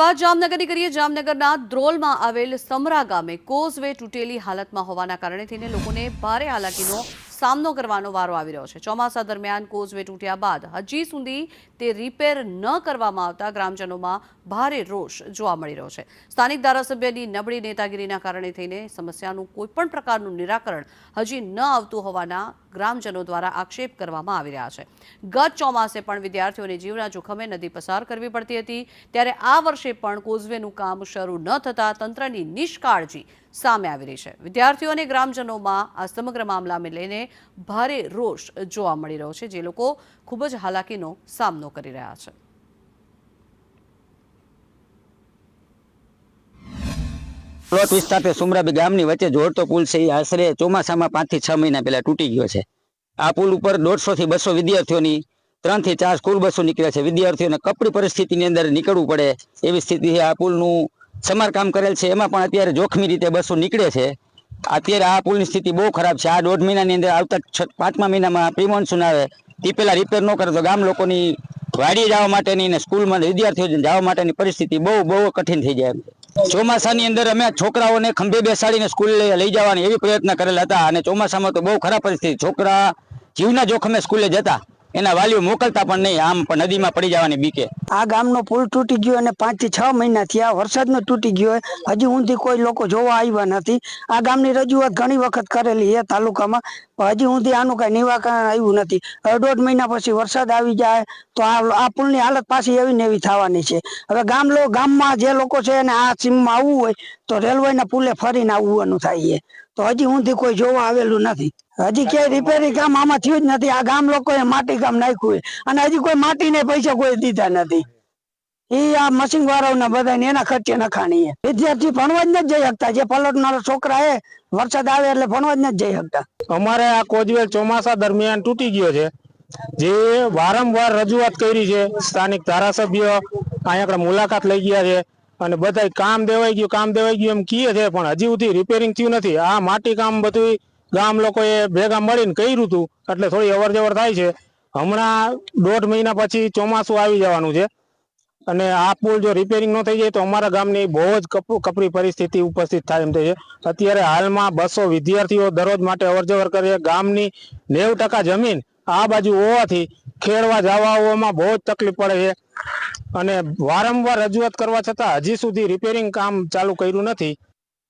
વાત જામનગરની કરીએ। જામનગરના ધ્રોલમાં આવેલ સમરા ગામે કોઝવે તૂટેલી હાલતમાં હોવાના કારણે થઈને લોકોને ભારે હાલાકીનો સામનો કરવાનો વારો આવી રહ્યો છે। ચોમાસા દરમિયાન કોઝવે તૂટ્યા બાદ હજી સુધી તે રિપેર ન કરવામાં આવતા ગ્રામજનોમાં ભારે રોષ જોવા મળી રહ્યો છે। સ્થાનિક ધારાસભ્યની નબળી નેતાગીરીના કારણે થઈને સમસ્યાનું કોઈપણ પ્રકારનું નિરાકરણ હજી ન આવતું હોવાના ગ્રામજનો દ્વારા આક્ષેપ કરવામાં આવી રહ્યા છે। ગત ચોમાસે પણ વિદ્યાર્થીઓને જીવના જોખમે નદી પસાર કરવી પડતી હતી, ત્યારે આ વર્ષે પણ કોઝવેનું કામ શરૂ ન થતા તંત્રની નિષ્કાળજી સામે આવી રહી છે। વિદ્યાર્થીઓ અને ગ્રામજનોમાં આ સમગ્ર મામલાને લઈને ભારે રોષ જોવા મળી રહ્યો છે, જે લોકો ખૂબ જ હાલાકીનો સામનો કરી રહ્યા છે। પ્લોટ વિસ્તાર સુમરાબી ગામની વચ્ચે જોડતો પુલ છે, એ આશરે ચોમાસામાં 5 થી 6 મહિના પહેલા તૂટી ગયો છે। આ પુલ ઉપર 150 થી 200 વિદ્યાર્થીઓની 3 થી 4 સ્કૂલ બસો નીકળે છે। વિદ્યાર્થીઓને કપરી પરિસ્થિતિની અંદર નીકળવું પડે એવી સ્થિતિ છે। આ પુલનું સમારકામ કરેલ છે, એમાં પણ અત્યારે જોખમી રીતે બસો નીકળે છે। અત્યારે આ પુલની સ્થિતિ બહુ ખરાબ છે। આ 1.5 મહિનાની અંદર આવતા 5મા મહિનામાં પ્રી મોન્સૂન આવે તે પહેલા રિપેર ન કરે તો ગામ લોકોની વાડીએ જવા માટેની અને સ્કૂલમાં વિદ્યાર્થીઓ જવા માટેની પરિસ્થિતિ બહુ કઠિન થઈ જાય છે। ચોમાસાની અંદર અમે છોકરાઓને ખંભે બેસાડીને સ્કૂલે લઈ જવાની એવી પ્રયત્ન કરેલા હતા, અને ચોમાસામાં તો બહુ ખરાબ પરિસ્થિતિ, છોકરા જીવના જોખમે સ્કૂલે જતા, એના વાલીઓ મોકલતા પણ નહીં, આમ પણ નદીમાં પડી જવાની બીકે। આ ગામનો પુલ તૂટી ગયો અને 5 થી 6 મહિના થયા, વરસાદનો તૂટી ગયો, હજી સુધી કોઈ લોકો જોવા આવ્યા નથી। આ ગામની રજૂઆત ઘણી વખત કરેલી છે તાલુકામાં, હજી સુધી આનું કઈ નિરાકરણ આવ્યું નથી। 1.5 મહિના પછી વરસાદ આવી જાય તો આ પુલની હાલત પાછી એવી ને એવી થવાની છે। હવે ગામમાં જે લોકો છે અને આ સીમમાં આવવું હોય તો રેલવેના પુલે ફરીને આવવાનું થાય છે, તો હજી સુધી કોઈ જોવા આવેલું નથી। હજી ક્યાંય રિપેરિંગ કામ આમાં થયું જ નથી। આ ગામ લોકોએ માટી કામ નાખ્યું અને હજી કોઈ માટીને પૈસા કોઈ દીધા નથી। એ આ મશીન વાળાઓના બધા એના ખર્ચે નખાણી છે। વિદ્યાર્થી ભણવા જ નથી જઈ શકતા, જે પલટનારા છોકરા એ વરસાદ આવે એટલે ભણવા જ નથી જઈ શકતા। અમારે આ કોઝવે ચોમાસા દરમિયાન તૂટી ગયો છે, જે વારંવાર રજૂઆત કરી છે। સ્થાનિક ધારાસભ્ય અહીંયા મુલાકાત લઈ ગયા છે અને બધા કામ દેવાઈ ગયું એમ કહે છે, પણ હજી સુધી રિપેરિંગ થયું નથી। આ માટી કામ બધું ગામ લોકોએ ભેગા મળીને કર્યું હતું, એટલે થોડી અવર જવર થાય છે। હમણાં 1.5 મહિના પછી ચોમાસું આવી જવાનું છે, અને આ પુલ જો રિપેરિંગ ન થઈ જાય તો અમારા ગામની બહુ જ કપરી પરિસ્થિતિ ઉપસ્થિત થાય એમ છે। અત્યારે હાલમાં 200 વિદ્યાર્થીઓ દરરોજ માટે અવર જવર કરે। ગામની 90% જમીન આ બાજુ હોવાથી ખેડવા જવામાં બહુ જ તકલીફ પડે છે, અને વારંવાર રજૂઆત કરવા છતાં હજી સુધી રિપેરિંગ કામ ચાલુ કર્યું નથી।